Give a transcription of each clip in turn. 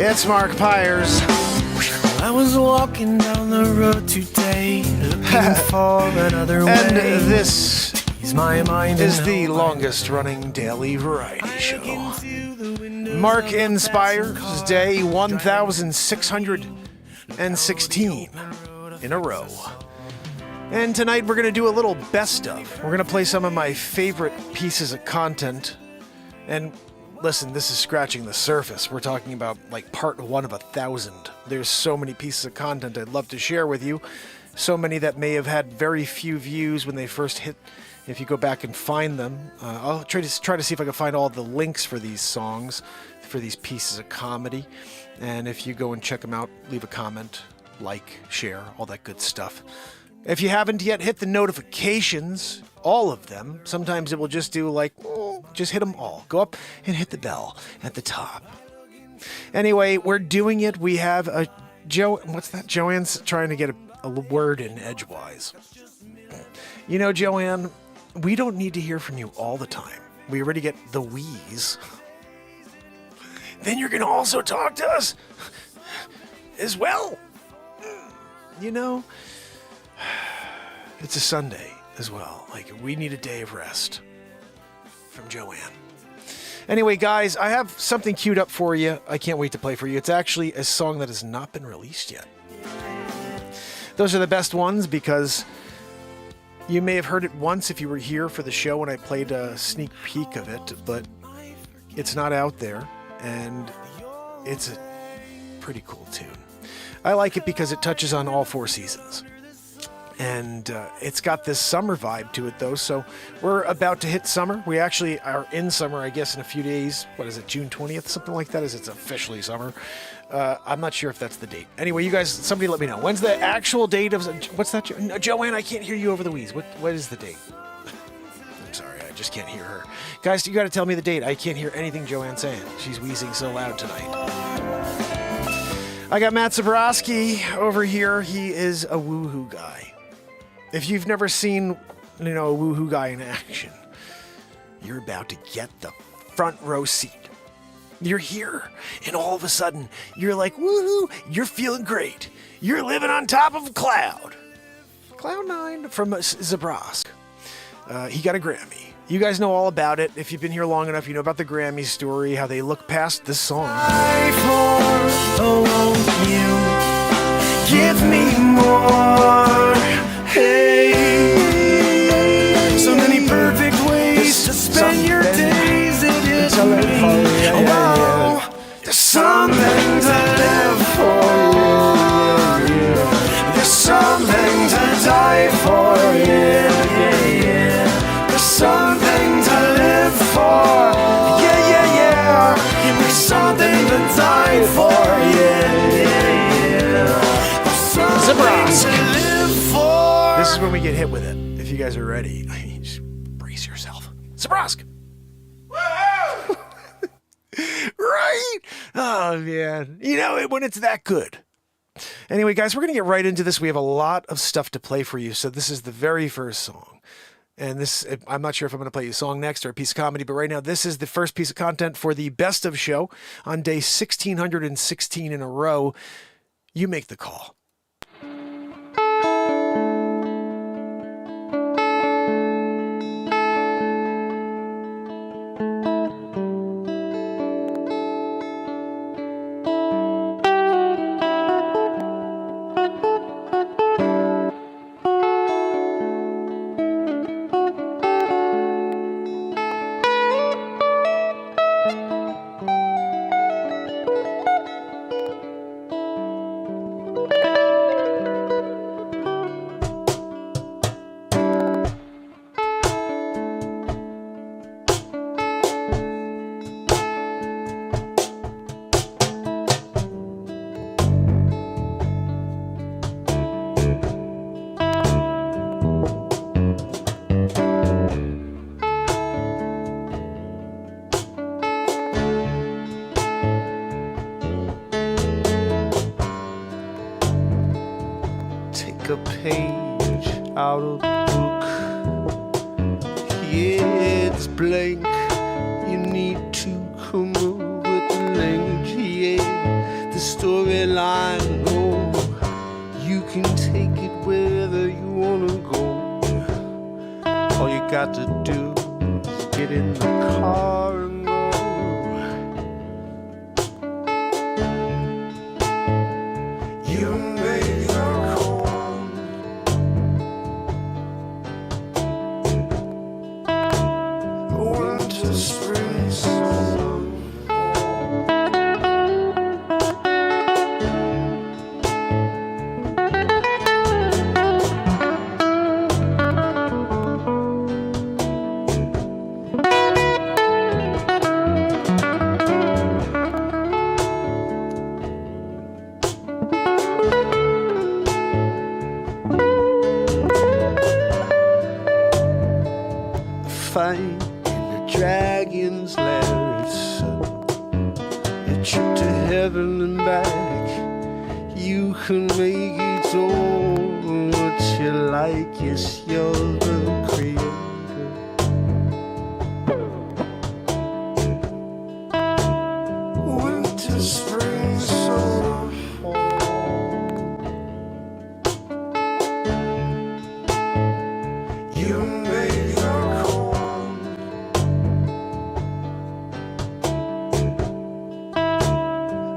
It's Mark Pires. I was walking down the road today, looking for another way. And this Ease my mind is the longest running daily variety show. Mark insPires day 1616 in a row. And tonight we're going to do a little best of. We're going to play some of my favorite pieces of content. And listen, this is scratching the surface. We're talking about like part 1 of 1,000. There's so many pieces of content I'd love to share with you. So many that may have had very few views when they first hit. If you go back and find them, I'll try to see if I can find all the links for these songs, for these pieces of comedy. And if you go and check them out, leave a comment, like, share, all that good stuff. If you haven't yet, hit the notifications, all of them. Sometimes it will just do like, just hit them all. Go up and hit the bell at the top. Anyway, we're doing it. We have a what's that? Joanne's trying to get a word in edgewise. You know, Joanne, we don't need to hear from you all the time. We already get the wheeze. Then you're going to also talk to us as well. You know, it's a Sunday as well. Like, we need a day of rest from Joanne. Anyway, guys, I have something queued up for you. I can't wait to play for you. It's actually a song that has not been released yet. Those are the best ones because you may have heard it once if you were here for the show when I played a sneak peek of it, but it's not out there, and it's a pretty cool tune. I like it because it touches on all 4 seasons. And it's got this summer vibe to it, though, so we're about to hit summer. We actually are in summer, I guess, in a few days. What is it, June 20th? Something like that, as it's officially summer. I'm not sure if that's the date. Anyway, you guys, somebody let me know. When's the actual date of... What's that? No, Joanne, I can't hear you over the wheeze. What is the date? I'm sorry, I just can't hear her. Guys, you got to tell me the date. I can't hear anything Joanne's saying. She's wheezing so loud tonight. I got Matt Zabrowski over here. He is a woohoo guy. If you've never seen, a woohoo guy in action, you're about to get the front row seat. You're here, and all of a sudden, you're like, woohoo, you're feeling great. You're living on top of a cloud. Cloud 9 from Zabrowski. He got a Grammy. You guys know all about it. If you've been here long enough, you know about the Grammy story, how they look past this song. Give me more. Hey, so many perfect ways to spend your days. It is me. Oh, there's something to live for. There's something to die for. There's something to live for. Yeah. There's something to die for. Zabrowski. This is when we get hit with it. If you guys are ready, just brace yourself. Zabrowski. Right? Oh, man. You know, when it's that good. Anyway, guys, we're going to get right into this. We have a lot of stuff to play for you. So this is the very first song. And this, I'm not sure if I'm going to play you a song next or a piece of comedy, but right now this is the first piece of content for the best of show on day 1616 in a row. You make the call. a page out of the book. Yeah, it's blank. You need to come up with the language, yeah. Well, I know you can take it wherever you wanna go. All you got to do is get in the car and go. You make the call. Winter, spring, summer. Fight in the dragon's lair. It's a trip to heaven and back. You can make it all what you like. Yes, you're the creator. Winter, spring, summer, fall. You make the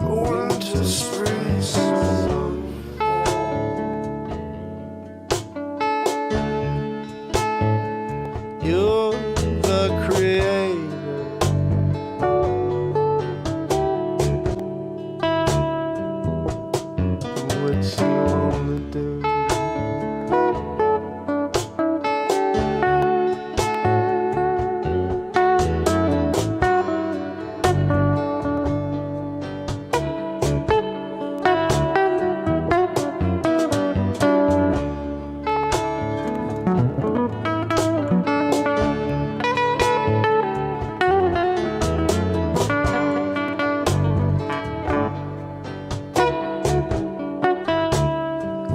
winter, spring, summer, you're the creator. What you wanna do?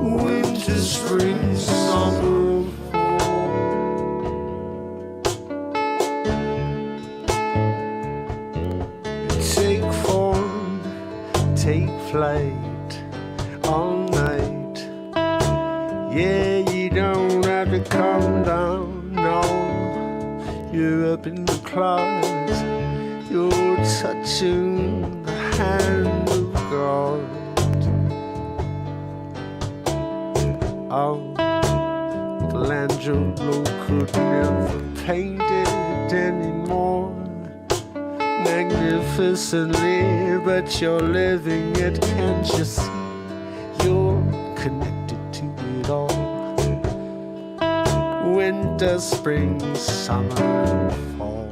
Winter, spring, summer, fall. Take form, take flight all night. Yeah, you don't have to come down, no. You're up in the clouds. You're touching the hand of God. Oh, Michelangelo could never paint it anymore magnificently, but you're living it, can't you see? You're connected to it all. Winter, spring, summer, fall.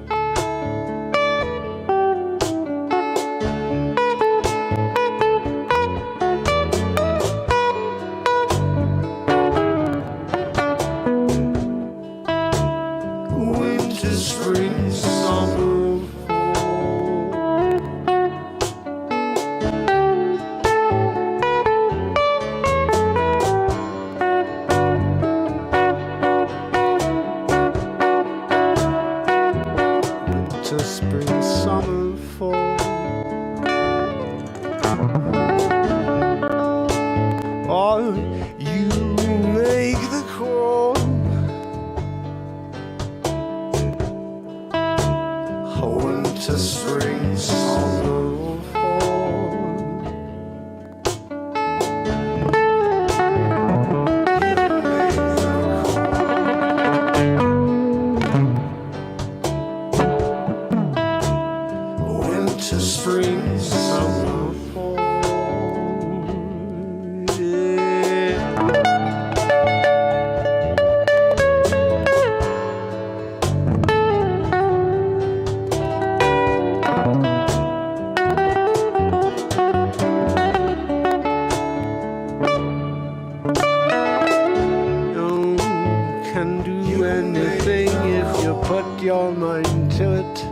Winter, spring, summer, winter, spring, summer, fall. Oh, you make the call. Winter, spring, summer, fall. Winter, spring, summer, fall. Yeah. You can do anything if you put your mind to it.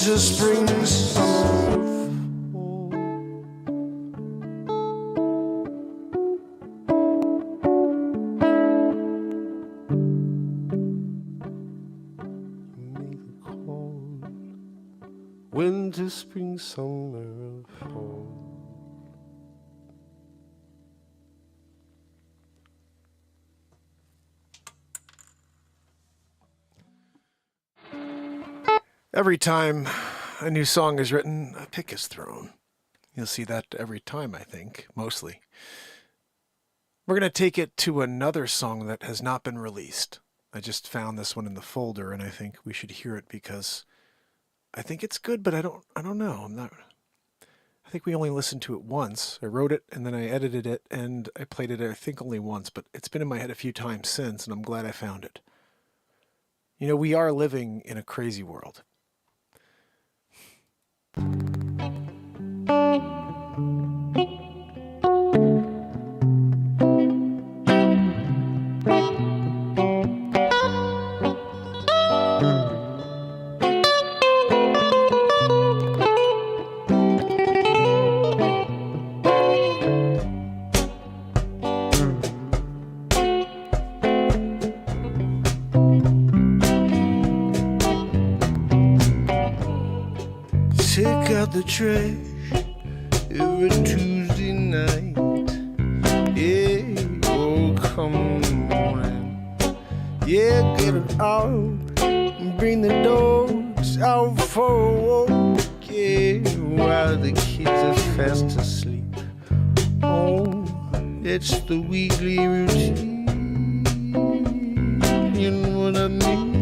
winter, spring, summer, fall. Make a call. Winter, spring, summer, fall. Every time a new song is written, a pick is thrown. You'll see that every time, I think, mostly. We're going to take it to another song that has not been released. I just found this one in the folder, and I think we should hear it because I think it's good, but I don't know. I think we only listened to it once. I wrote it, and then I edited it, and I played it, I think, only once, but it's been in my head a few times since, and I'm glad I found it. You know, we are living in a crazy world. Take out the trash every Tuesday night. Yeah, oh, come on. Yeah, get it out and bring the dogs out for a walk. Yeah, while the kids are fast asleep. Oh, it's the weekly routine. You know what I mean?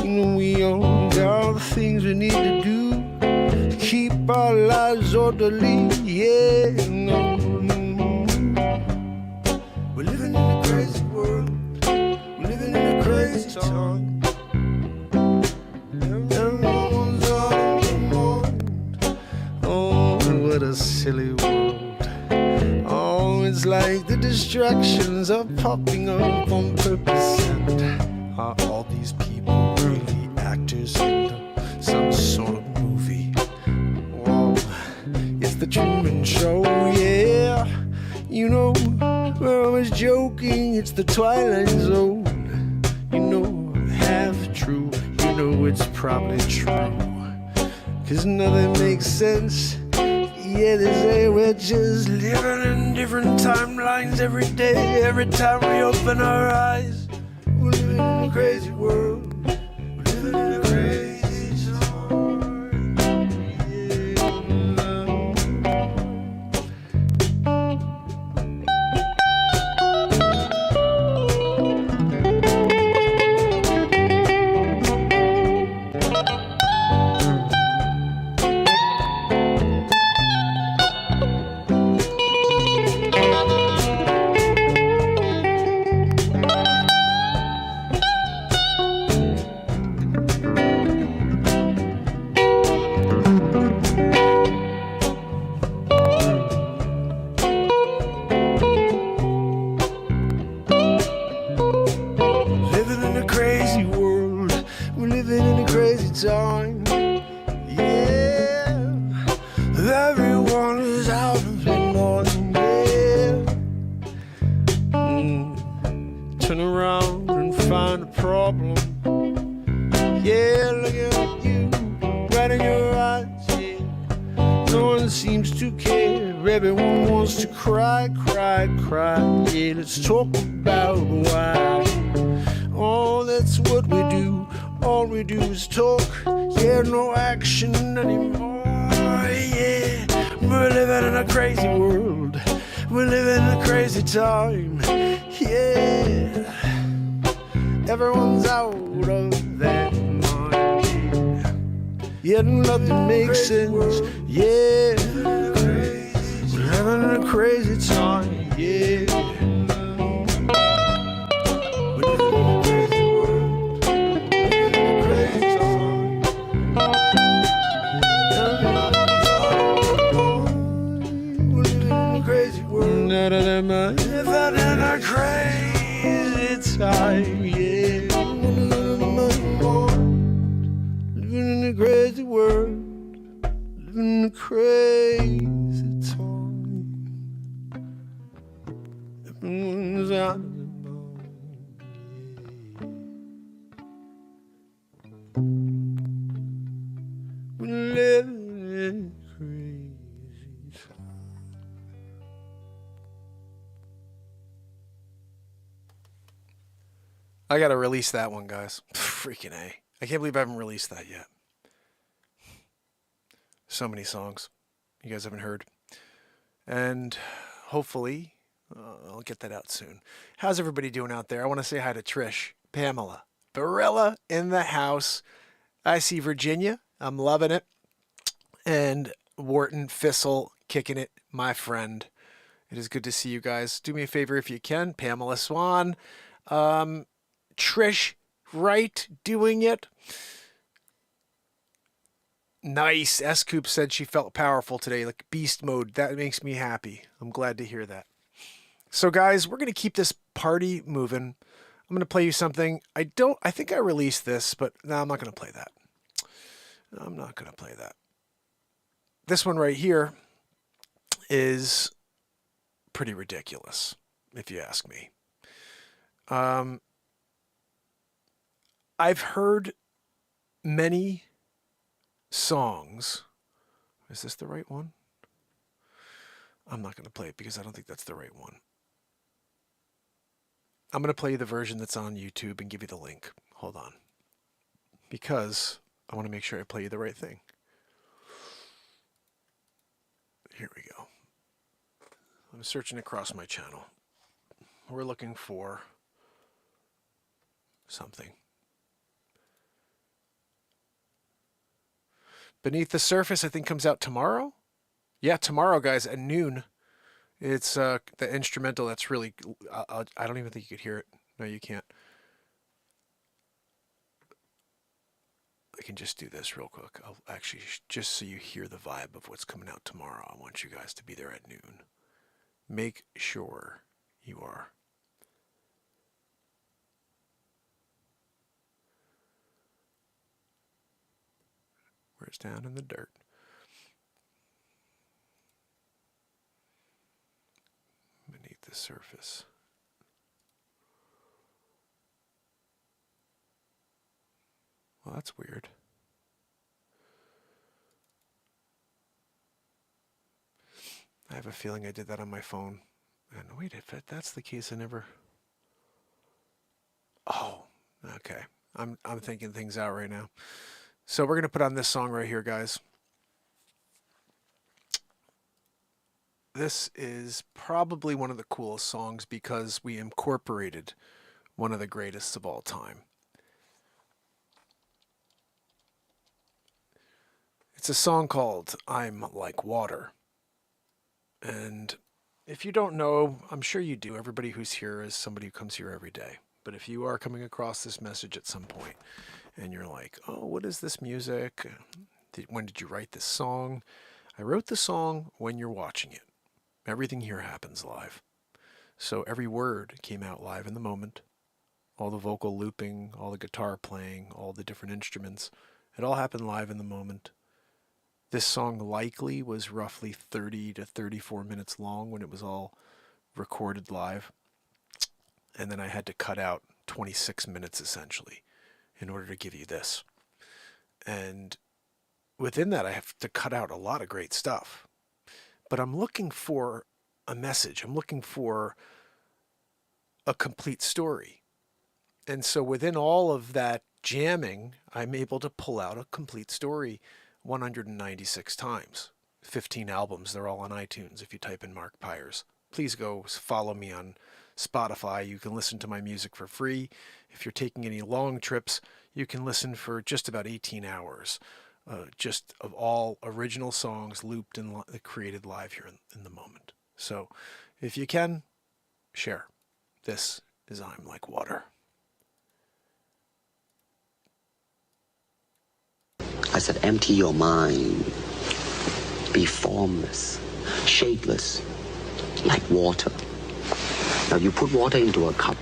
You know we all got things we need to do to keep our lives orderly. Yeah, no, no. We're living in a crazy world. We're living in a crazy time. Everyone's on the move. Oh, what a silly world. Oh, it's like the distractions are popping up on purpose. And are all these people really actors in some sort of movie? Whoa, it's the Truman Show, yeah. You know, we're always joking, it's the Twilight Zone. You know, half true, you know it's probably true. 'Cause nothing makes sense. Yeah, they say we're just living in different timelines every day, every time we open our eyes. We're living in a crazy world. We're living in a crazy time. Living in a crazy world, we're living in a crazy time. Yeah, everyone is out of their mind. Yeah, turn around and find a problem. Yeah, look at you, right in your eyes. Yeah, no one seems to care. Everyone wants to cry, cry, cry. Yeah, let's talk about why. Oh, that's what we do. All we do is talk. Yeah, no action anymore. Yeah, we're living in a crazy world. We're living in a crazy time. Yeah, everyone's out of their mind. Yeah, nothing makes sense. Yeah, we're living in a crazy time. Yeah. Living in a crazy time, yeah. Living living crazy. I gotta release that one, guys. Freaking A. I can't believe I haven't released that yet. So many songs you guys haven't heard. And hopefully, I'll get that out soon. How's everybody doing out there? I want to say hi to Trish, Pamela, Barilla in the house. I see Virginia. I'm loving it. And Wharton Fissel kicking it, my friend. It is good to see you guys. Do me a favor if you can. Pamela Swan. Trish Wright doing it. Nice. S-Coop said she felt powerful today, like beast mode. That makes me happy. I'm glad to hear that. So guys, we're going to keep this party moving. I'm going to play you something. I think I released this, but no, I'm not going to play that. I'm not going to play that. This one right here is pretty ridiculous, if you ask me. I've heard many songs. Is this the right one? I'm not going to play it because I don't think that's the right one. I'm going to play you the version that's on YouTube and give you the link. Hold on. Because I want to make sure I play you the right thing. Here we go. I'm searching across my channel. We're looking for something. Beneath the Surface, I think, comes out tomorrow. Yeah, tomorrow, guys, at noon. It's the instrumental that's really... I don't even think you could hear it. No, you can't. I can just do this real quick. I'll actually, just so you hear the vibe of what's coming out tomorrow, I want you guys to be there at noon. Make sure you are. Where's Down in the Dirt? Beneath the Surface. Well, that's weird. I have a feeling I did that on my phone. And wait, if that's the case, I never... Oh, okay. I'm thinking things out right now. So we're going to put on this song right here, guys. This is probably one of the coolest songs because we incorporated one of the greatest of all time. It's a song called I'm Like Water. And if you don't know, I'm sure you do. Everybody who's here is somebody who comes here every day. But if you are coming across this message at some point and you're like, oh, what is this music? When did you write this song? I wrote the song when you're watching it. Everything here happens live. So every word came out live in the moment. All the vocal looping, all the guitar playing, all the different instruments. It all happened live in the moment. This song likely was roughly 30 to 34 minutes long when it was all recorded live. And then I had to cut out 26 minutes essentially in order to give you this. And within that, I have to cut out a lot of great stuff. But I'm looking for a message. I'm looking for a complete story. And so within all of that jamming, I'm able to pull out a complete story 196 times. 15 albums. They're all on iTunes if you type in Mark Pires. Please go follow me on Spotify. You can listen to my music for free. If you're taking any long trips, you can listen for just about 18 hours. Just of all original songs looped and created live here in the moment. So if you can, share. This is I'm Like Water. I said, empty your mind. Be formless, shapeless, like water. Now you put water into a cup,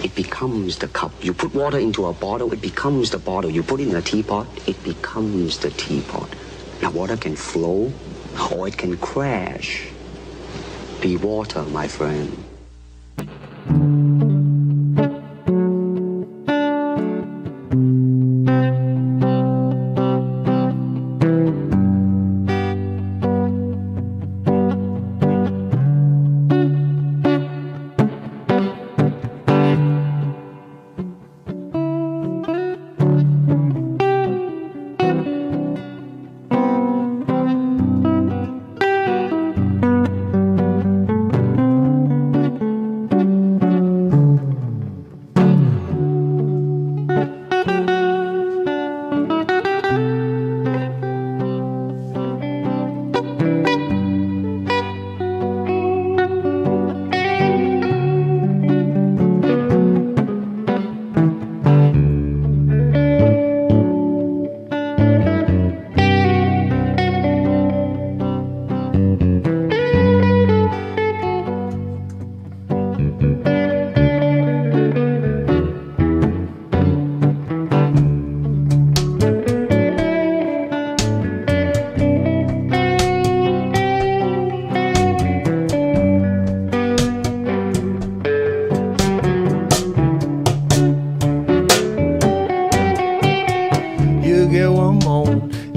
it becomes the cup. You put water into a bottle, it becomes the bottle. You put it in a teapot, it becomes the teapot. Now water can flow or it can crash. Be water, my friend.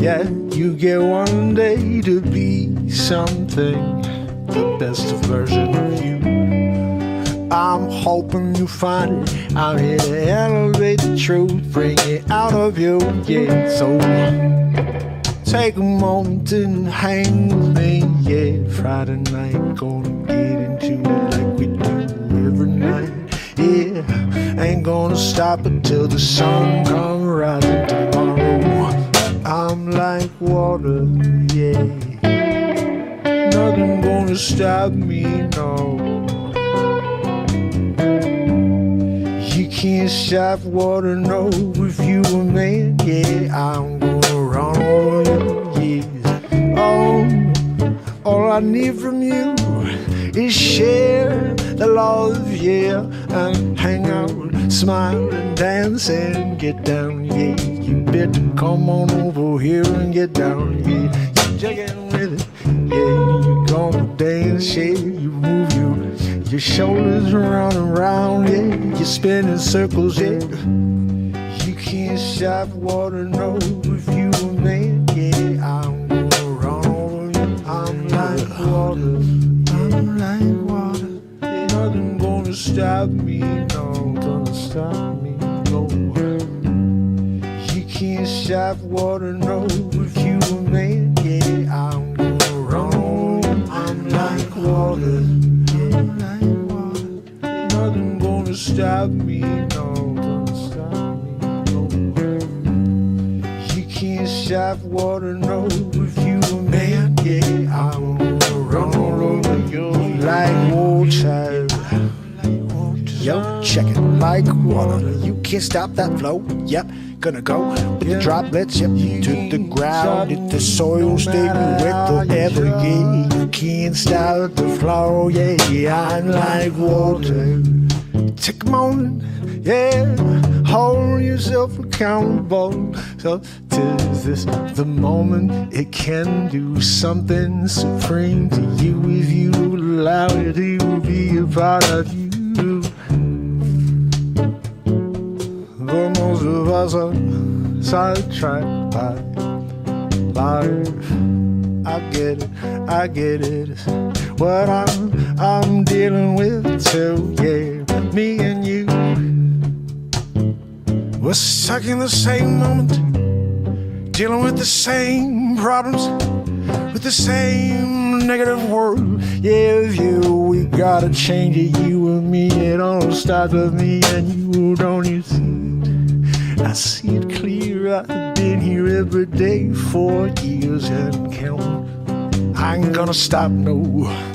Yeah, you get one day to be something, the best version of you. I'm hoping you find it. I'm here to elevate the truth, bring it out of you, yeah. So take a moment and hang with me, yeah. Friday night, gonna get into it like we do every night, yeah. Ain't gonna stop until the sun comes rising tomorrow. I'm like water, yeah. Nothing gonna stop me, no. You can't stop water, no. If you a man, yeah, I'm gonna run over you, yeah. Oh, all I need from you is share the love, yeah, and hang out, smile and dance and get down, yeah. You better come on over here and get down, yeah. You jigging with it, yeah. You gonna dance, yeah. You move your shoulders around and round, yeah. You spin in circles, yeah. You can't stop water, no. If you a man, yeah, I'm gonna run over you. I'm like water, I'm like water. Nothing gonna stop me, no. Gonna stop me, no. You can't stop water, no. If you a man, yeah, I'm gonna run over you. I'm like water, I'm like water. Nothing gonna stop me, no. Gonna stop me, no. You can't stop water, no. If you a man, yeah, I'm gonna run all over you like water. Yo, check it, like water. You can't stop that flow. Yep, gonna go with the droplets. Yep, to the ground. If the soil stay wet forever, yeah. You can't stop the flow. Yeah, I'm like water. Take a moment, yeah. Hold yourself accountable. So, is this the moment? It can do something supreme to you if you allow it to be a part of you. But most of us are sidetracked by life. I get it. It's what I'm dealing with too, yeah. Me and you, we're stuck in the same moment, dealing with the same problems, with the same negative word. Yeah, with you, we gotta change it, you and me. It all starts with me and you, don't you see? I see it clear, I've been here every day for years and counting. I ain't gonna stop, no.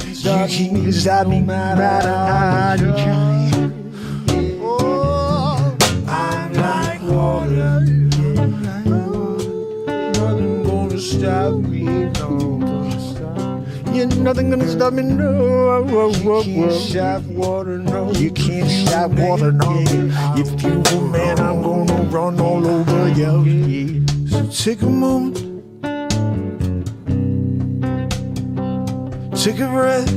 You can't stop me, no matter how you try. Oh, I'm like water. Nothing gonna stop me, no. Yeah, nothing gonna stop me, no. You can't stop water, no. You can't stop water, no. If you a man, I'm gonna run all over you, yeah. So take a moment, take a breath,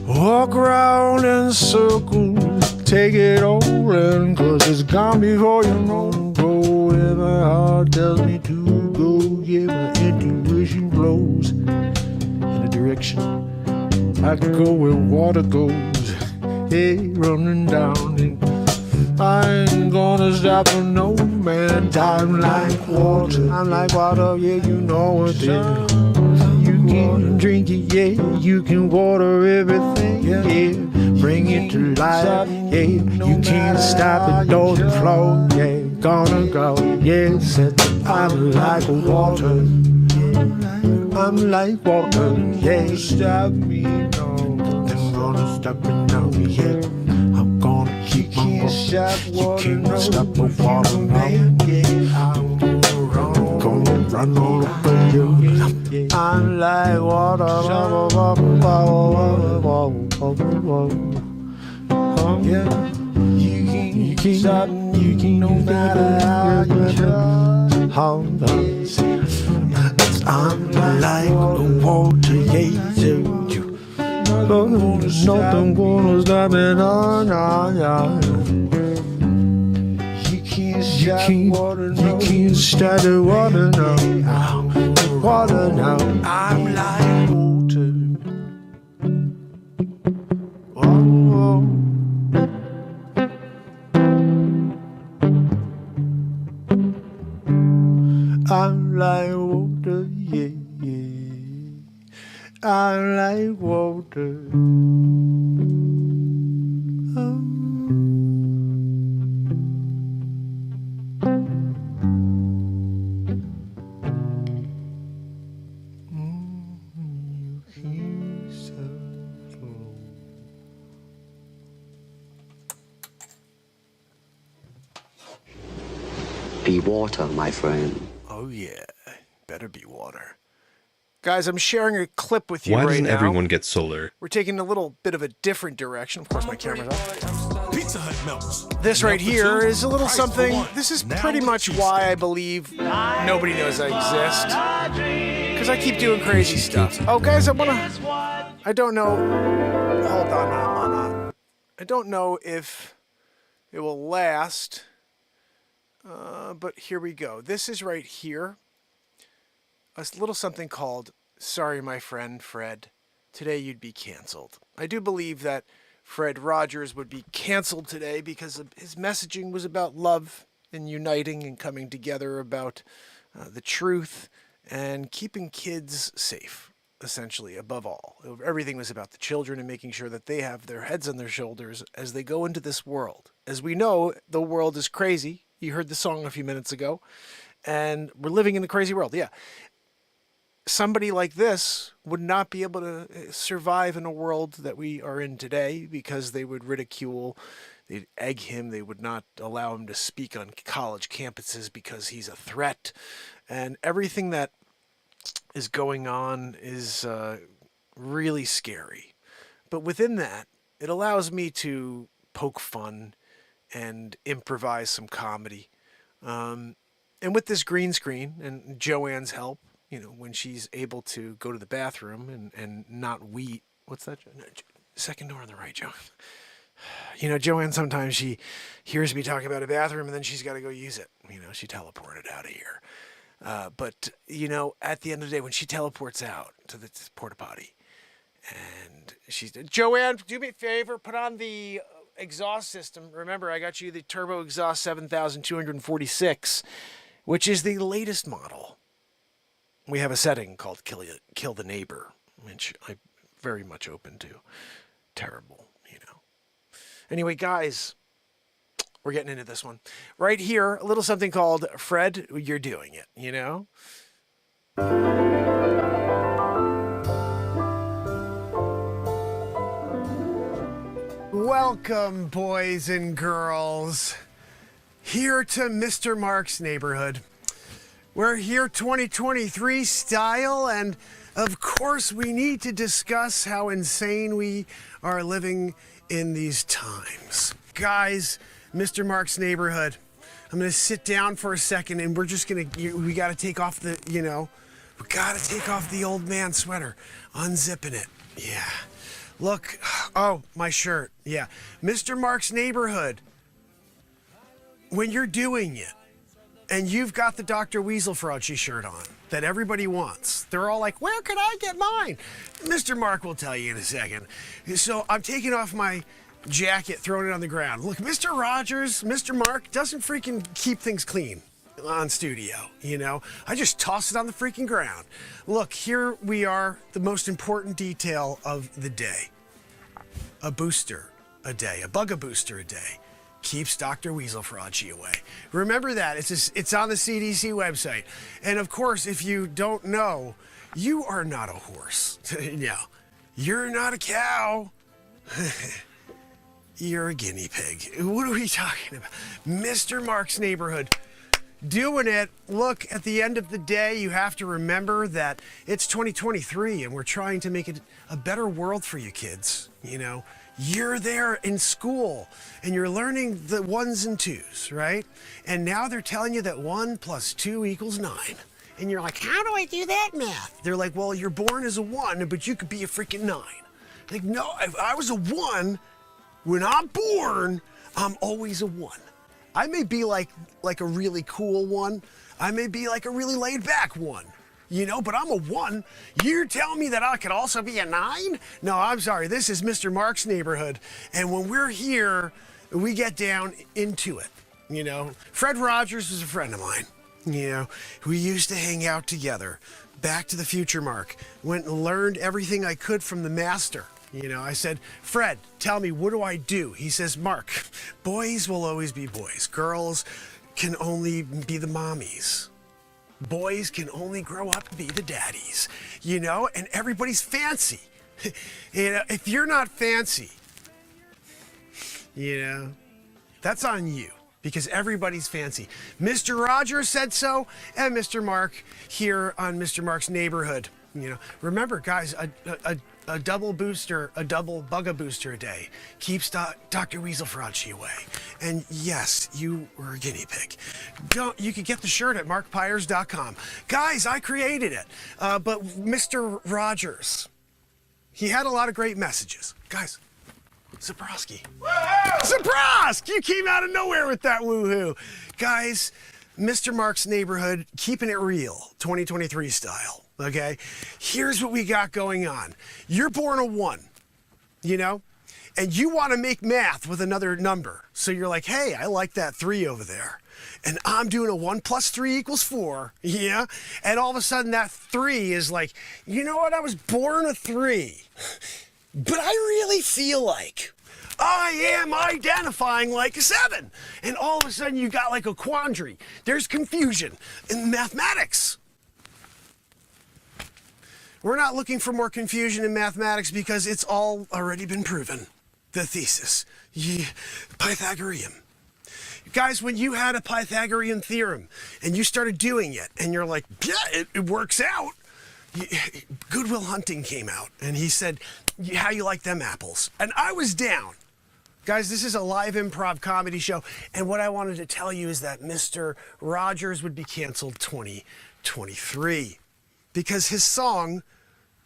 walk around in circles, take it all in, 'cause it's gone before you know. Go where my heart tells me to go, yeah, my intuition flows in a direction. I go where water goes, hey, running down, and I ain't gonna stop for no man. I'm like water, I'm like water, yeah, you know it is. You can drink it, yeah, you can water everything, yeah. Bring it to life, yeah. You can't stop it, don't flow, yeah. Gonna go, yeah. Said I'm like water, I'm like water, yeah. Stop me, no. I'm gonna stop me now, yeah. I'm gonna keep on going. You can't stop the water, man, yeah. I'm gonna run all over you. I'm like water, yeah. You can't stop, you can't no matter how you try. I'm like the water, yeah. Nothing gonna stop me, no. You can't can't start the water now. Water now. I'm like water. Oh. I'm like water, yeah, yeah. I'm like water. Oh. Be water, my friend. Oh yeah, better be water. Guys, I'm sharing a clip with you Why right doesn't now. everyone get solar? We're taking a little bit of a different direction. Of course, my camera's off. Pizza Hut melts. This right Melt for here two, is a little price for something. one. This is Now pretty with much cheese why I steak. believe nobody knows I exist. Because I keep doing crazy stuff. Oh, guys, I don't know. Hold on. I don't know if it will last. But here we go. This is right here. A little something called "Sorry, my friend Fred. Today you'd be canceled." I do believe that Fred Rogers would be canceled today because his messaging was about love and uniting and coming together about the truth and keeping kids safe, essentially, above all. Everything was about the children and making sure that they have their heads on their shoulders as they go into this world. As we know, the world is crazy. You heard the song a few minutes ago, and we're living in a crazy world. Yeah. Somebody like this would not be able to survive in a world that we are in today because they would ridicule, they'd egg him, they would not allow him to speak on college campuses because he's a threat. And everything that is going on is really scary. But within that, it allows me to poke fun and improvise some comedy. And with this green screen and Joanne's help, you know, when she's able to go to the bathroom and not wheat. What's that? Second door on the right, Joanne. You know, Joanne, sometimes she hears me talking about a bathroom and then she's got to go use it. You know, she teleported out of here. But, you know, at the end of the day, when she teleports out to the porta potty and she's, Joanne, do me a favor, put on the exhaust system. Remember, I got you the Turbo Exhaust 7246, which is the latest model. We have a setting called Kill the Neighbor, which I'm very much open to. Terrible, you know. Anyway, guys, we're getting into this one. Right here, a little something called Fred, You're Doing It, you know? Welcome, boys and girls, here to Mr. Mark's neighborhood. We're here 2023 style, and of course we need to discuss how insane we are living in these times. Guys, Mr. Mark's neighborhood, I'm gonna sit down for a second and we're just gonna, we gotta take off the, you know, we gotta take off the old man sweater, unzipping it, yeah. Look, oh, my shirt, yeah. Mr. Mark's neighborhood, when you're doing it, and you've got the Dr. Weasel Fraudshy shirt on that everybody wants. They're all like, where could I get mine? Mr. Mark will tell you in a second. So I'm taking off my jacket, throwing it on the ground. Look, Mr. Rogers, Mr. Mark doesn't freaking keep things clean on studio, you know? I just toss it on the freaking ground. Look, here we are, the most important detail of the day. A booster a day, a bug-a-booster a day. Keeps Dr. Weasel Fraudshy away. Remember that. It's on the CDC website. And of course, if you don't know, you are not a horse. No, you're not a cow. You're a guinea pig. What are we talking about? Mr. Mark's neighborhood. Doing it. Look, at the end of the day, you have to remember that it's 2023 and we're trying to make it a better world for you kids, you know? You're there in school and you're learning the ones and twos, right? And now they're telling you that 1 + 2 = 9. And you're like, how do I do that math? They're like, well, you're born as a 1, but you could be a freaking 9. Like, no, if I was a 1, when I'm born, I'm always a 1. I may be like a really cool one. I may be like a really laid back one. You know, but I'm a 1. You're telling me that I could also be a 9? No, I'm sorry. This is Mr. Mark's neighborhood. And when we're here, we get down into it. You know, Fred Rogers was a friend of mine. You know, we used to hang out together. Back to the Future, Mark. Went and learned everything I could from the master. You know, I said, Fred, tell me, what do I do? He says, Mark, boys will always be boys. Girls can only be the mommies. Boys can only grow up and be the daddies, you know, and everybody's fancy. You know, if you're not fancy, you know, that's on you because everybody's fancy. Mr. Rogers said so, and Mr. Mark here on Mr. Mark's neighborhood. You know, remember, guys, a double booster, a double bugga booster a day keeps Dr. Weasel Fraudsky away. And yes, you were a guinea pig. You can get the shirt at markpires.com. Guys, I created it. But Mr. Rogers, he had a lot of great messages. Guys, Zabrowski. Zabrowski! You came out of nowhere with that woohoo. Guys, Mr. Mark's neighborhood, keeping it real, 2023 style. Okay, here's what we got going on. You're born a 1, you know, and you want to make math with another number. So you're like, hey, I like that 3 over there. And I'm doing a 1 plus 3 equals 4. Yeah. And all of a sudden that 3 is like, you know what? I was born a 3, but I really feel like I am identifying like a 7. And all of a sudden you got like a quandary. There's confusion in mathematics. We're not looking for more confusion in mathematics because it's all already been proven. The thesis, Pythagorean. Guys, when you had a Pythagorean theorem and you started doing it and you're like, yeah, it works out. Good Will Hunting came out and he said, how you like them apples? And I was down. Guys, this is a live improv comedy show. And what I wanted to tell you is that Mr. Rogers would be canceled 2023. Because his song,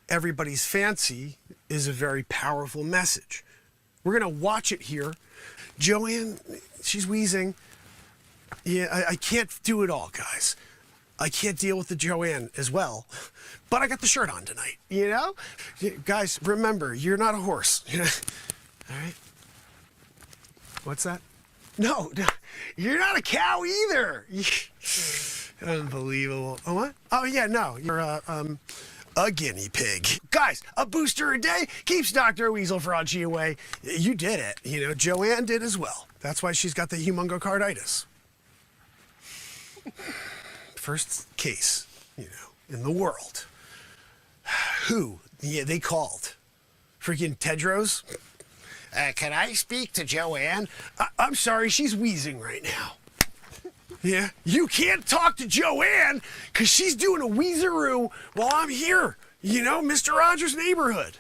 Everybody's Fancy, is a very powerful message. We're going to watch it here. Joanne, she's wheezing. Yeah, I can't do it all, guys. I can't deal with the Joanne as well. But I got the shirt on tonight, you know? Guys, remember, you're not a horse. All right? What's that? No, you're not a cow either. Unbelievable. Oh, what? Oh, yeah, no. You're a guinea pig. Guys, a booster a day keeps Dr. Weasel Fraudsky away. You did it. You know, Joanne did as well. That's why she's got the humongocarditis. First case, you know, in the world. Who? Yeah, they called. Freaking Tedros? Can I speak to Joanne? I'm sorry, she's wheezing right now. Yeah, you can't talk to Joanne because she's doing a wheezeroo while I'm here. You know, Mr. Rogers' neighborhood.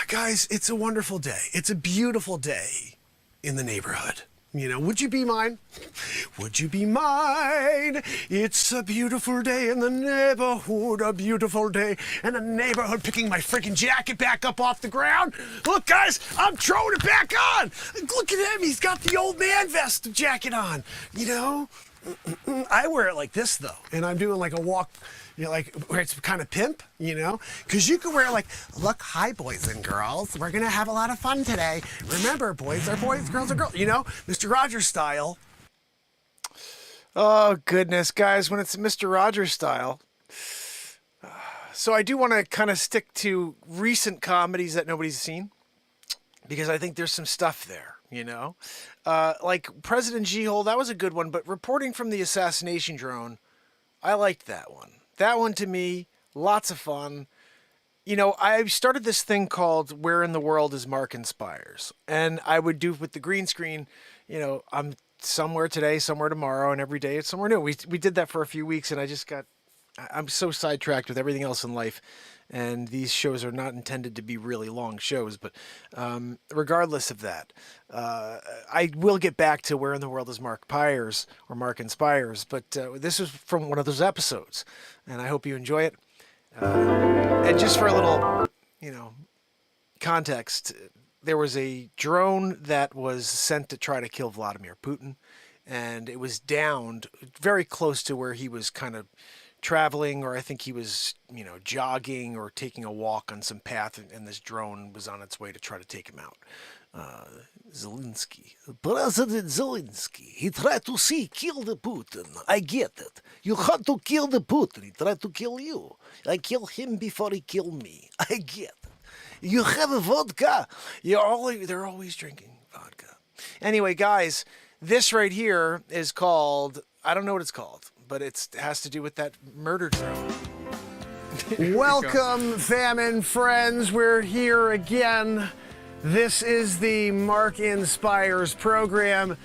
Guys, it's a wonderful day. It's a beautiful day in the neighborhood. You know, would you be mine? Would you be mine? It's a beautiful day in the neighborhood, a beautiful day in the neighborhood. Picking my freaking jacket back up off the ground. Look, guys, I'm throwing it back on. Look at him. He's got the old man vest jacket on. You know, I wear it like this, though, and I'm doing like a walk. You know, like where it's kind of pimp, you know? Because you can wear it like, look, hi, boys and girls. We're going to have a lot of fun today. Remember, boys are boys, girls are girls. You know, Mr. Rogers style. Oh, goodness, guys, when it's Mr. Rogers style. So I do want to kind of stick to recent comedies that nobody's seen. Because I think there's some stuff there, you know? Like President G-Hole, that was a good one. But Reporting from the Assassination Drone, I liked that one. That one, to me, lots of fun. You know, I started this thing called Where in the World is Mark insPires? And I would do with the green screen, you know, I'm somewhere today, somewhere tomorrow, and every day it's somewhere new. We did that for a few weeks, and I'm so sidetracked with everything else in life. And these shows are not intended to be really long shows. But regardless of that, I will get back to Where in the World is Mark Pires or Mark insPires. But this is from one of those episodes. And I hope you enjoy it. And just for a little, you know, context, there was a drone that was sent to try to kill Vladimir Putin. and it was downed very close to where he was kind of traveling, or I think he was, jogging or taking a walk on some path, and this drone was on its way to try to take him out. Zelensky. President Zelensky. He tried to kill the Putin. I get it. You had to kill the Putin. He tried to kill you. I kill him before he killed me. I get it. You have a vodka. They're always drinking vodka. Anyway, guys, this right here is called, I don't know what it's called, but it has to do with that murder drone. Welcome, famine friends. We're here again. This is the Mark insPires program,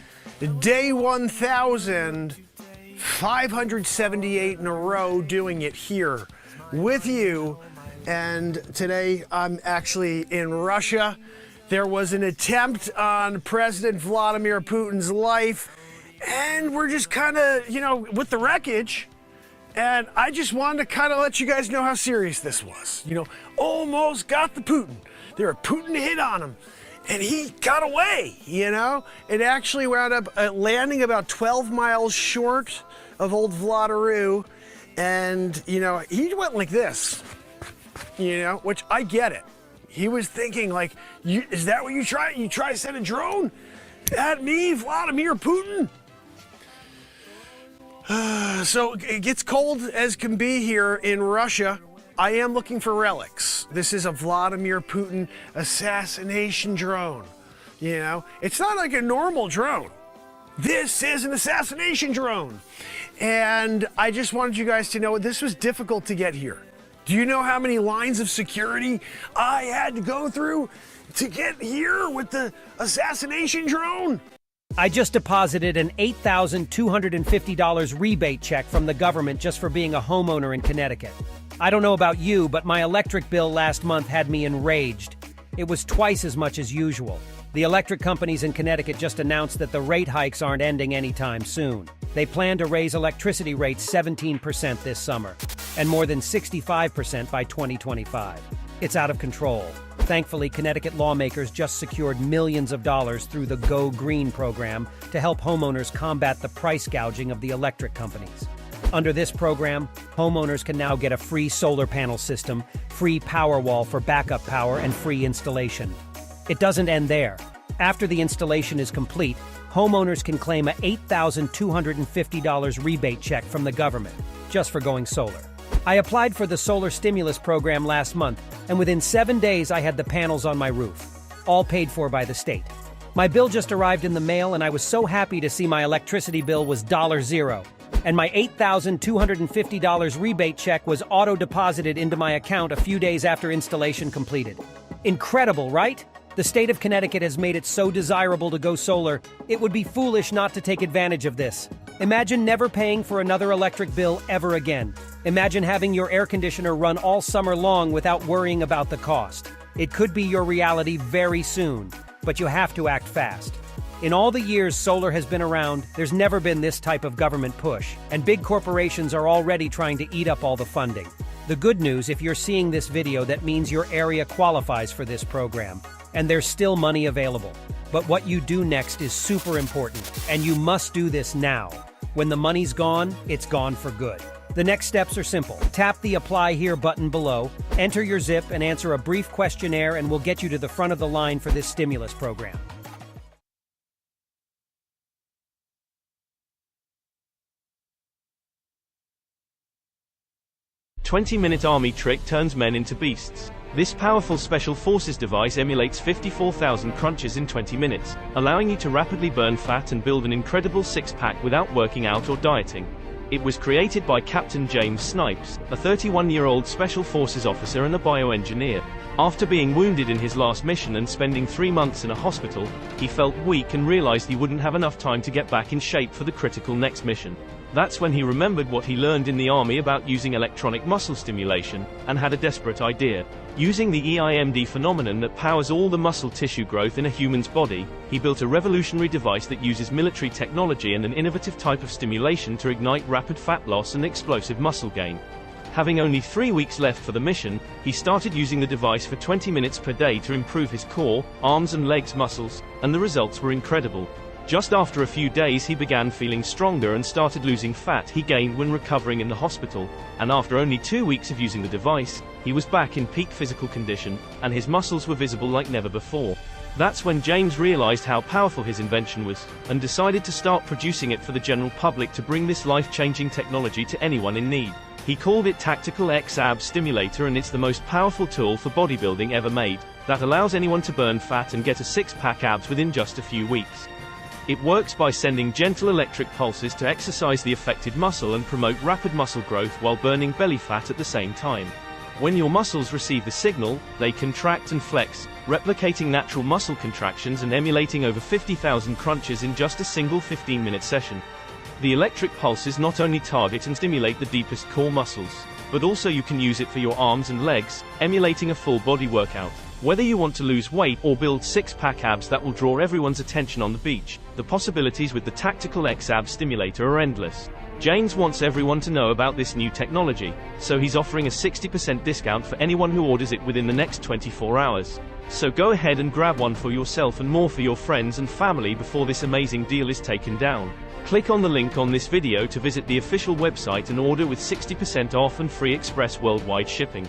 day 1,578 in a row doing it here with you. And today I'm actually in Russia. There was an attempt on President Vladimir Putin's life, and we're just kind of, with the wreckage. And I just wanted to kind of let you guys know how serious this was. Almost got the Putin. Putin hit on him, and he got away, It actually wound up landing about 12 miles short of old Vladimir, and, he went like this, which I get it. He was thinking, is that what you try? You try to send a drone at me, Vladimir Putin? So it gets cold as can be here in Russia. I am looking for relics. This is a Vladimir Putin assassination drone. It's not like a normal drone. This is an assassination drone. And I just wanted you guys to know this was difficult to get here. Do you know how many lines of security I had to go through to get here with the assassination drone? I just deposited an $8,250 rebate check from the government just for being a homeowner in Connecticut. I don't know about you, but my electric bill last month had me enraged. It was twice as much as usual. The electric companies in Connecticut just announced that the rate hikes aren't ending anytime soon. They plan to raise electricity rates 17% this summer, and more than 65% by 2025. It's out of control. Thankfully, Connecticut lawmakers just secured millions of dollars through the Go Green program to help homeowners combat the price gouging of the electric companies. Under this program, homeowners can now get a free solar panel system, free Powerwall for backup power, and free installation. It doesn't end there. After the installation is complete, homeowners can claim a $8,250 rebate check from the government, just for going solar. I applied for the solar stimulus program last month, and within 7 days I had the panels on my roof, all paid for by the state. My bill just arrived in the mail, and I was so happy to see my electricity bill was $0, and my $8,250 rebate check was auto-deposited into my account a few days after installation completed. Incredible, right? The state of Connecticut has made it so desirable to go solar, it would be foolish not to take advantage of this. Imagine never paying for another electric bill ever again. Imagine having your air conditioner run all summer long without worrying about the cost. It could be your reality very soon, but you have to act fast. In all the years solar has been around, there's never been this type of government push, and big corporations are already trying to eat up all the funding. The good news, if you're seeing this video, that means your area qualifies for this program, and there's still money available. But what you do next is super important, and you must do this now. When the money's gone, it's gone for good. The next steps are simple. Tap the Apply Here button below, enter your zip, and answer a brief questionnaire, and we'll get you to the front of the line for this stimulus program. "20-minute army trick turns men into beasts." This powerful special forces device emulates 54,000 crunches in 20 minutes, allowing you to rapidly burn fat and build an incredible six-pack without working out or dieting. It was created by Captain James Snipes, a 31-year-old special forces officer and a bioengineer. After being wounded in his last mission and spending 3 months in a hospital, he felt weak and realized he wouldn't have enough time to get back in shape for the critical next mission. That's when he remembered what he learned in the army about using electronic muscle stimulation, and had a desperate idea. Using the EIMD phenomenon that powers all the muscle tissue growth in a human's body, he built a revolutionary device that uses military technology and an innovative type of stimulation to ignite rapid fat loss and explosive muscle gain. Having only 3 weeks left for the mission, he started using the device for 20 minutes per day to improve his core, arms and legs muscles, and the results were incredible. Just after a few days he began feeling stronger and started losing fat he gained when recovering in the hospital, and after only 2 weeks of using the device, he was back in peak physical condition, and his muscles were visible like never before. That's when James realized how powerful his invention was, and decided to start producing it for the general public to bring this life-changing technology to anyone in need. He called it Tactical X Ab Stimulator, and it's the most powerful tool for bodybuilding ever made, that allows anyone to burn fat and get a six-pack abs within just a few weeks. It works by sending gentle electric pulses to exercise the affected muscle and promote rapid muscle growth while burning belly fat at the same time. When your muscles receive the signal, they contract and flex, replicating natural muscle contractions and emulating over 50,000 crunches in just a single 15-minute session. The electric pulses not only target and stimulate the deepest core muscles, but also you can use it for your arms and legs, emulating a full body workout. Whether you want to lose weight or build six-pack abs that will draw everyone's attention on the beach, the possibilities with the Tactical X Ab Stimulator are endless. James wants everyone to know about this new technology, so he's offering a 60% discount for anyone who orders it within the next 24 hours. So go ahead and grab one for yourself and more for your friends and family before this amazing deal is taken down. Click on the link on this video to visit the official website and order with 60% off and free express worldwide shipping.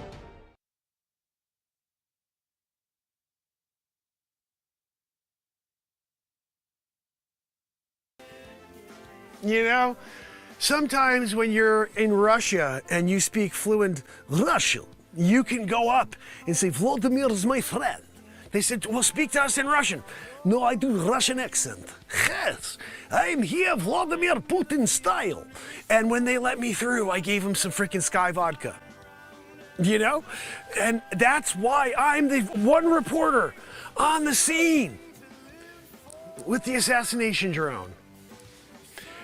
You know, sometimes when you're in Russia and you speak fluent Russian, you can go up and say, Vladimir is my friend. They said, well, speak to us in Russian. No, I do Russian accent. Yes, I'm here Vladimir Putin style. And when they let me through, I gave them some freaking Sky vodka. You know? And that's why I'm the one reporter on the scene with the assassination drone.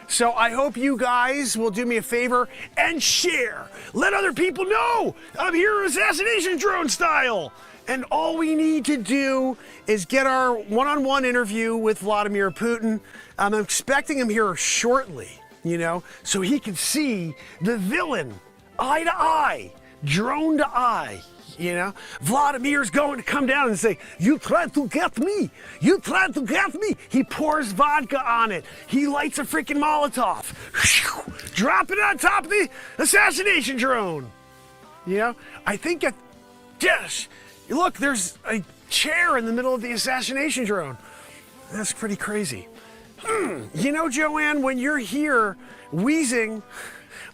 So I hope you guys will do me a favor and share. Let other people know I'm here assassination drone style. And all we need to do is get our one-on-one interview with Vladimir Putin. I'm expecting him here shortly, you know, so he can see the villain eye to eye, drone to eye. You know, Vladimir's going to come down and say, you tried to get me. You tried to get me. He pours vodka on it. He lights a freaking Molotov. Drop it on top of the assassination drone. You know, I think yes, look, there's a chair in the middle of the assassination drone. That's pretty crazy. You know, Joanne, when you're here wheezing,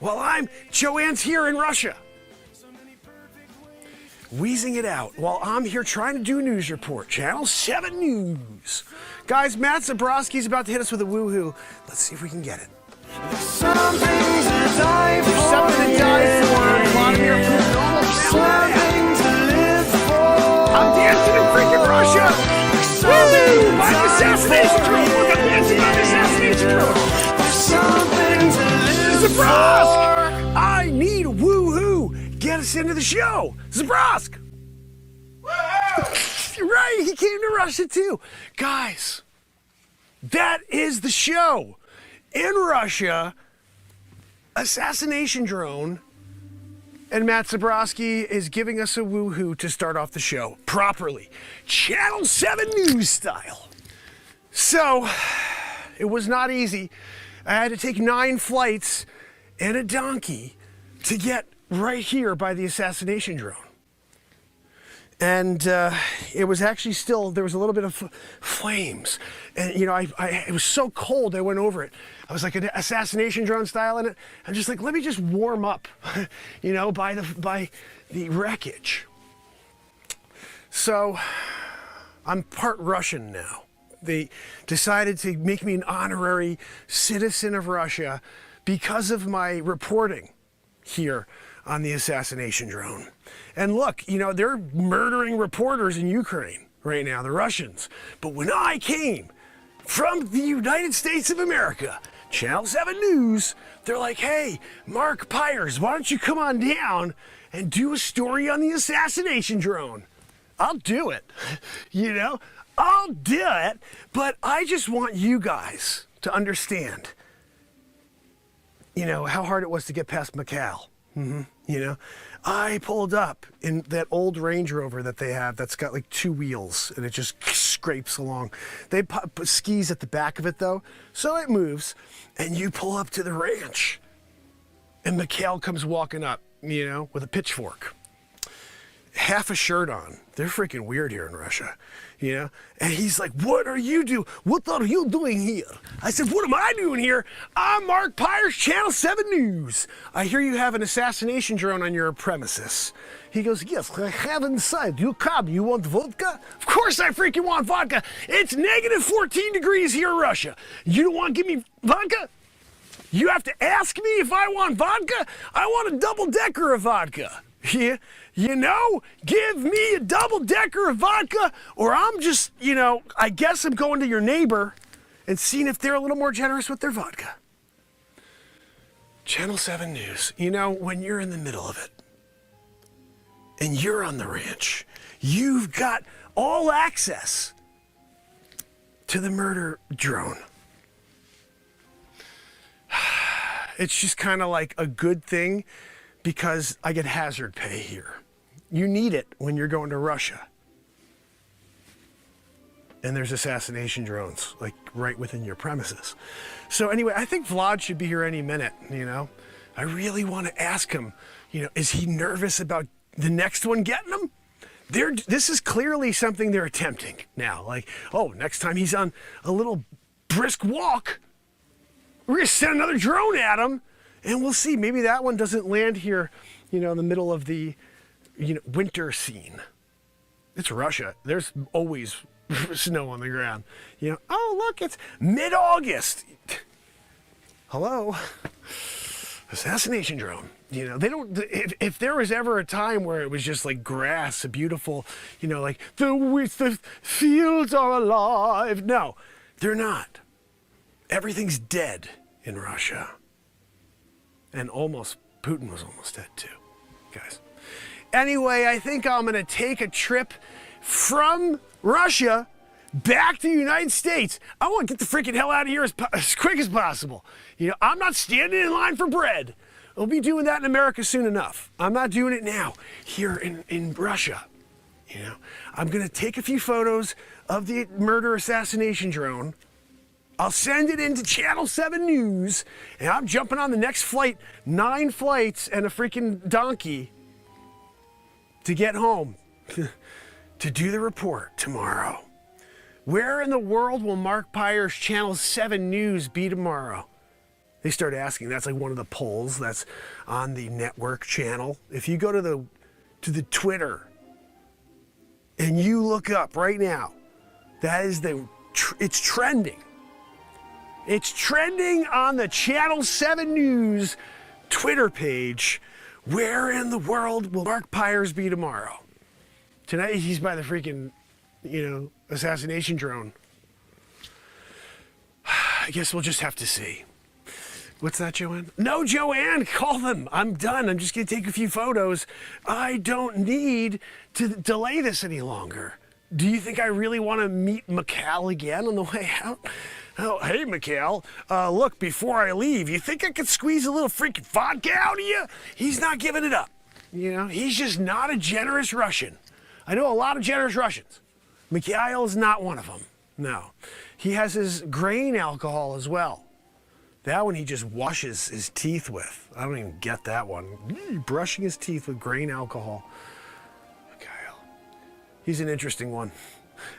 well, Joanne's here in Russia. Wheezing it out while I'm here trying to do a news report. Channel 7 News. Guys, Matt Zabrowski's about to hit us with a woohoo. Let's see if we can get it. There's something to die for. Vladimir Putin almost something to live for. I'm dancing in freaking Russia. Woo! My assassination drone. Look, I'm dancing on the assassination drone. There's something to live for. I need a woohoo. Get us into the show. Zabrosk! Right, he came to Russia too. Guys, that is the show. In Russia, assassination drone, and Matt Zabrowski is giving us a woohoo to start off the show properly. Channel 7 News style. So, it was not easy. I had to take 9 flights and a donkey to get right here by the assassination drone. And it was actually still, there was a little bit of flames. And, you know, it was so cold, I went over it. I was like an assassination drone style in it. I'm just like, let me just warm up, you know, by the wreckage. So I'm part Russian now. They decided to make me an honorary citizen of Russia because of my reporting here on the assassination drone. And look, you know, they're murdering reporters in Ukraine right now, the Russians. But when I came from the United States of America, Channel 7 News, they're like, hey, Mark Pires, why don't you come on down and do a story on the assassination drone? I'll do it, you know, I'll do it. But I just want you guys to understand, you know, how hard it was to get past Macau. You know, I pulled up in that old Range Rover that they have that's got like 2 wheels, and it just scrapes along. They put skis at the back of it though, so it moves. And you pull up to the ranch, and Mikhail comes walking up, you know, with a pitchfork, half a shirt on. They're freaking weird here in Russia, you know? And he's like, what are you doing? What are you doing here? I said, what am I doing here? I'm Mark Pires, Channel 7 News. I hear you have an assassination drone on your premises. He goes, yes, I have inside. You come, you want vodka? Of course I freaking want vodka. It's negative 14 degrees here in Russia. You don't want to give me vodka? You have to ask me if I want vodka? I want a double-decker of vodka. Yeah, you know, give me a double-decker of vodka, or I'm just, you know, I guess I'm going to your neighbor and seeing if they're a little more generous with their vodka. Channel 7 News, you know, when you're in the middle of it and you're on the ranch, you've got all access to the murder drone. It's just kind of like a good thing because I get hazard pay here. You need it when you're going to Russia. And there's assassination drones, like right within your premises. So anyway, I think Vlad should be here any minute, you know? I really want to ask him, you know, is he nervous about the next one getting him? This is clearly something they're attempting now. Like, oh, next time he's on a little brisk walk, we're going to send another drone at him, and we'll see. Maybe that one doesn't land here, you know, in the middle of the, you know, winter scene. It's Russia. There's always snow on the ground. You know, oh, look, it's mid-August. Hello? Assassination drone. You know, they don't, if there was ever a time where it was just like grass, a beautiful, you know, like the fields are alive. No, they're not. Everything's dead in Russia. And Putin was almost dead too, guys. Anyway, I think I'm gonna take a trip from Russia back to the United States. I want to get the freaking hell out of here as quick as possible. You know, I'm not standing in line for bread. We'll be doing that in America soon enough. I'm not doing it now here in Russia. You know, I'm gonna take a few photos of the murder assassination drone. I'll send it into Channel 7 News, and I'm jumping on the next flight, 9 flights and a freaking donkey to get home to do the report tomorrow. Where in the world will Mark Pires' Channel 7 News be tomorrow? They start asking. That's like one of the polls that's on the network channel. If you go to the Twitter and you look up right now, that is it's trending. It's trending on the Channel 7 News Twitter page. Where in the world will Mark Pires be tomorrow? Tonight he's by the freaking, you know, assassination drone. I guess we'll just have to see. What's that, Joanne? No, Joanne, call them. I'm done. I'm just going to take a few photos. I don't need to delay this any longer. Do you think I really want to meet Mikhail again on the way out? Oh, hey, Mikhail. Look, before I leave, you think I could squeeze a little freaking vodka out of you? He's not giving it up. You know, he's just not a generous Russian. I know a lot of generous Russians. Mikhail is not one of them. No. He has his grain alcohol as well. That one he just washes his teeth with. I don't even get that one. Brushing his teeth with grain alcohol. Mikhail. He's an interesting one.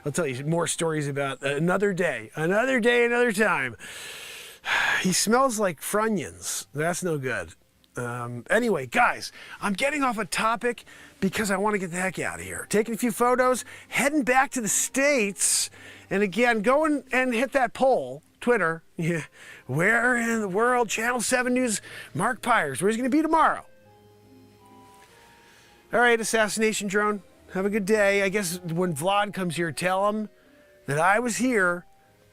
I'll tell you more stories about another day, another time. He smells like Funyuns. That's no good. Anyway, guys, I'm getting off a topic because I want to get the heck out of here. Taking a few photos, heading back to the States, and again, go and hit that poll, Twitter. Yeah. Where in the world, Channel 7 News, Mark Pires, where's he going to be tomorrow? All right, assassination drone. Have a good day. I guess when Vlad comes here, tell him that I was here.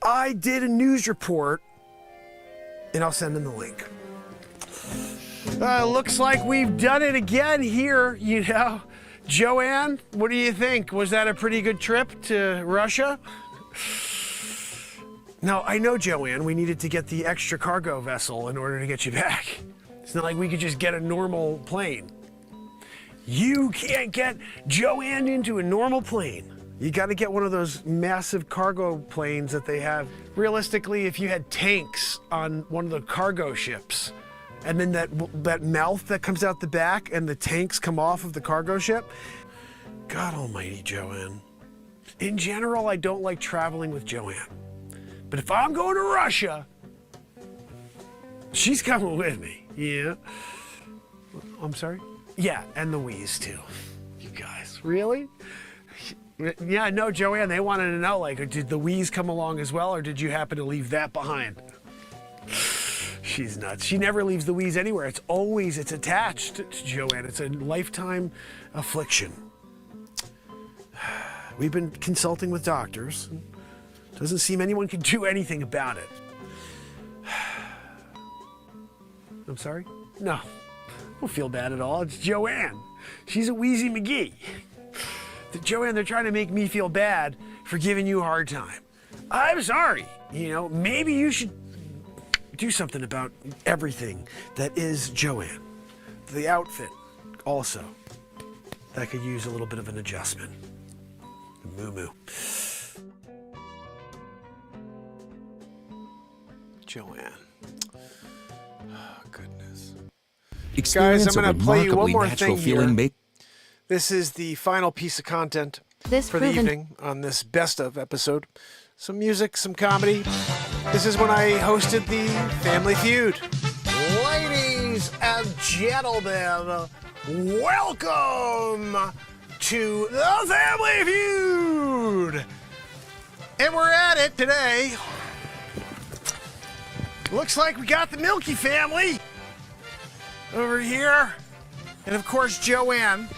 I did a news report, and I'll send him the link. Looks like we've done it again here, you know. Joanne, what do you think? Was that a pretty good trip to Russia? No, I know, Joanne, we needed to get the extra cargo vessel in order to get you back. It's not like we could just get a normal plane. You can't get Joanne into a normal plane. You got to get one of those massive cargo planes that they have. Realistically, if you had tanks on one of the cargo ships, and then that mouth that comes out the back and the tanks come off of the cargo ship, God almighty, Joanne. In general, I don't like traveling with Joanne. But if I'm going to Russia, she's coming with me. Yeah. I'm sorry? Yeah, and the wheeze too. You guys, really? Yeah, no, Joanne, they wanted to know, like, did the wheeze come along as well, or did you happen to leave that behind? She's nuts. She never leaves the wheeze anywhere. It's attached to Joanne. It's a lifetime affliction. We've been consulting with doctors. Doesn't seem anyone can do anything about it. I'm sorry? No, I don't feel bad at all. It's Joanne. She's a Wheezy McGee. Joanne, they're trying to make me feel bad for giving you a hard time. I'm sorry. You know, maybe you should do something about everything that is Joanne. The outfit also. That could use a little bit of an adjustment. Moo-moo. Joanne. Oh, goodness. Experience Guys, I'm going to play you one more natural thing feeling here. This is the final piece of content for the evening on this best of episode. Some music, some comedy. This is when I hosted the Family Feud. Ladies and gentlemen, welcome to the Family Feud. And we're at it today. Looks like we got the Milky family over here. And of course, Joanne,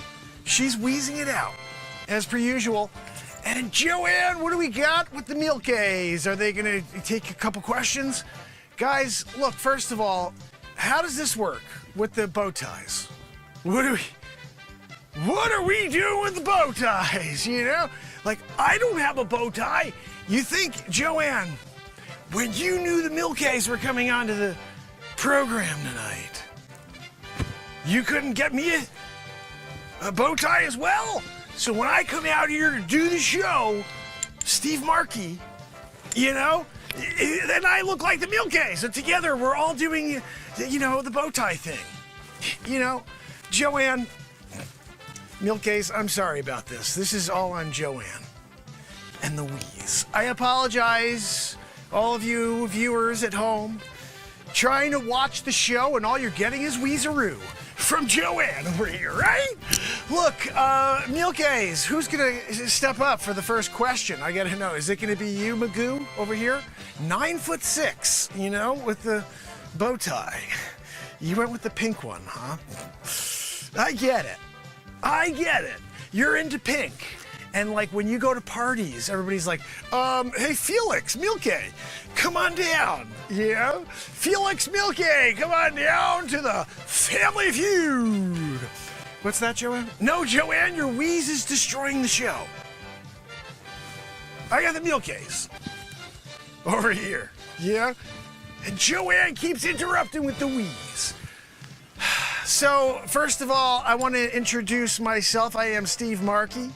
she's wheezing it out, as per usual. And Joanne, what do we got with the Milkies? Are they gonna take a couple questions? Guys, look, first of all, how does this work with the bow ties? What are we doing with the bow ties, you know? Like, I don't have a bow tie. You think, Joanne, when you knew the Milkies were coming onto the program tonight, you couldn't get me a bow tie as well? So when I come out here to do the show, Steve Markey, you know, then I look like the Milkies. So together we're all doing, you know, the bow tie thing. You know, Joanne, Milkies, I'm sorry about this. This is all on Joanne and the wheeze. I apologize, all of you viewers at home, trying to watch the show and all you're getting is Weezeroo from Joanne over here, right? Look, Milkies, who's gonna step up for the first question? I gotta know, is it gonna be you, Magoo, over here? 9'6", you know, with the bow tie. You went with the pink one, huh? I get it. You're into pink. And like when you go to parties, everybody's like, hey, Felix, Milky, come on down. You know? Felix Milky, come on down to the Family Feud. What's that, Joanne? No, Joanne, your wheeze is destroying the show. I got the Milkies over here. Yeah? And Joanne keeps interrupting with the wheeze. So, first of all, I want to introduce myself. I am Steve Markey.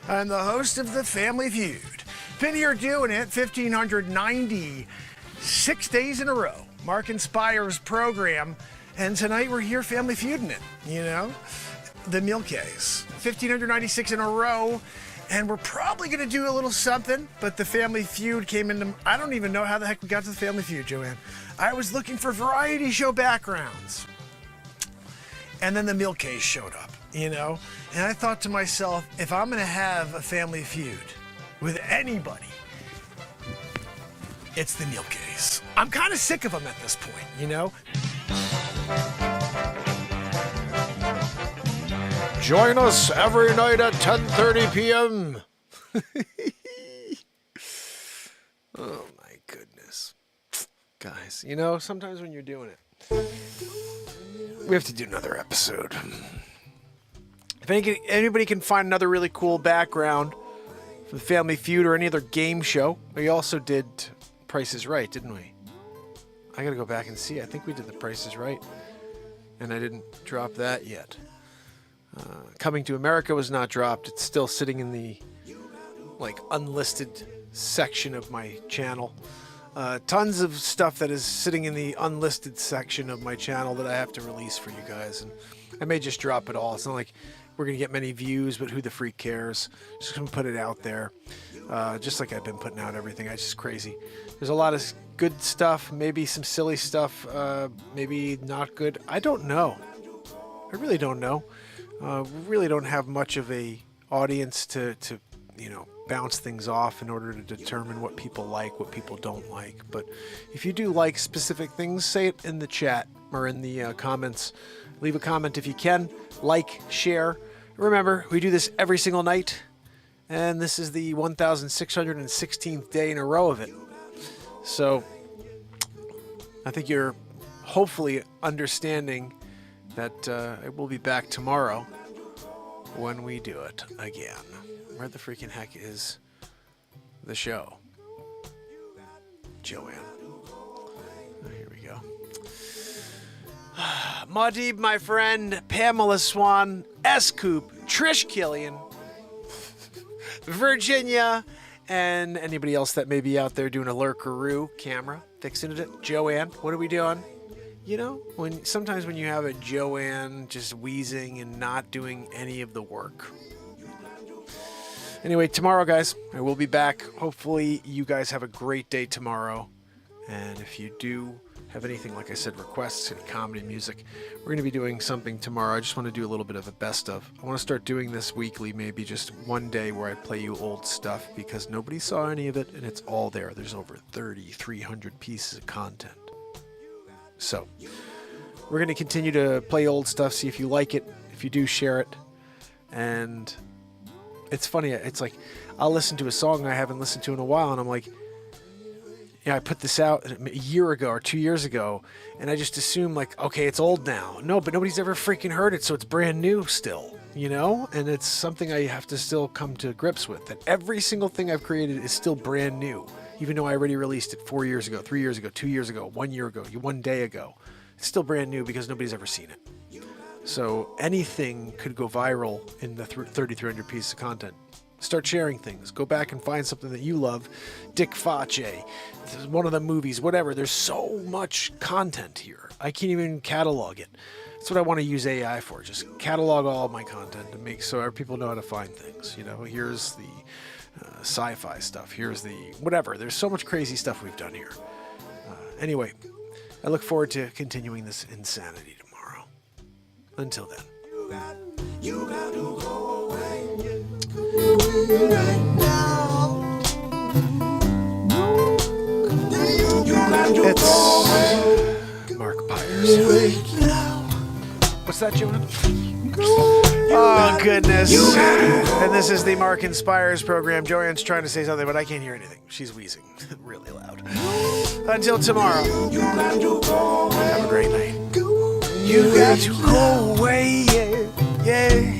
I'm the host of the Family Feud. Been here doing it 1,596 days in a row. Mark insPires program. And tonight we're here Family Feuding it, you know? The Milkies. 1,596 in a row. And we're probably going to do a little something, but the Family Feud came into... I don't even know how the heck we got to the Family Feud, Joanne. I was looking for variety show backgrounds. And then the Milkies showed up, you know? And I thought to myself, if I'm going to have a Family Feud with anybody, it's the Milkies. I'm kind of sick of them at this point, you know? Join us every night at 10:30 p.m. Oh my goodness. Guys, you know, sometimes when you're doing it, we have to do another episode. If anybody can find another really cool background for the Family Feud or any other game show, we also did Price is Right, didn't we? I gotta go back and see. I think we did the Price is Right, and I didn't drop that yet. Coming to America was not dropped. It's still sitting in the like unlisted section of my channel. Tons of stuff that is sitting in the unlisted section of my channel that I have to release for you guys, and I may just drop it all. It's not like we're gonna get many views, but who the freak cares? Just gonna put it out there, just like I've been putting out everything. It's just crazy. There's a lot of good stuff, maybe some silly stuff, maybe not good. I don't know. I really don't know. We really don't have much of a audience to bounce things off in order to determine what people like, what people don't like. But if you do like specific things, say it in the chat or in the comments. Leave a comment if you can. Like, share. Remember, we do this every single night, and this is the 1,616th day in a row of it. So I think you're hopefully understanding that I will be back tomorrow when we do it again. Where the freaking heck is the show? Joanne. Oh, here we go. Maudib, my friend, Pamela Swan, S. Coop, Trish Killian, Virginia, and anybody else that may be out there doing a lurkaroo camera, fixing it. Joanne, what are we doing? You know, sometimes when you have a Joanne just wheezing and not doing any of the work. Anyway, tomorrow, guys, I will be back. Hopefully, you guys have a great day tomorrow. And if you do have anything, like I said, requests, any comedy music, we're going to be doing something tomorrow. I just want to do a little bit of a best of. I want to start doing this weekly, maybe just one day where I play you old stuff because nobody saw any of it, and it's all there. There's over 3,300 pieces of content. So, we're going to continue to play old stuff, see if you like it. If you do, share it. And it's funny, it's like I'll listen to a song I haven't listened to in a while, and I'm like, yeah, I put this out a year ago or 2 years ago, and I just assume, like, okay, it's old now. No, but nobody's ever freaking heard it, so it's brand new still, you know? And it's something I have to still come to grips with, that every single thing I've created is still brand new, even though I already released it 4 years ago, 3 years ago, 2 years ago, 1 year ago, 1 day ago. It's still brand new because nobody's ever seen it. So anything could go viral in the 3,300 pieces of content. Start sharing things. Go back and find something that you love. Dick Face, one of the movies, whatever. There's so much content here. I can't even catalog it. That's what I want to use AI for. Just catalog all my content and make so people know how to find things. You know, here's the sci-fi stuff. Here's the whatever. There's so much crazy stuff we've done here. Anyway, I look forward to continuing this insanity tomorrow. Until then. You got to go away. It's Mark Pires. What's that, Jonah? Oh, goodness. And this is the Mark inSpires program. Joanne's trying to say something, but I can't hear anything. She's wheezing really loud. Until tomorrow, have a great night. You got to go away, yeah, yeah.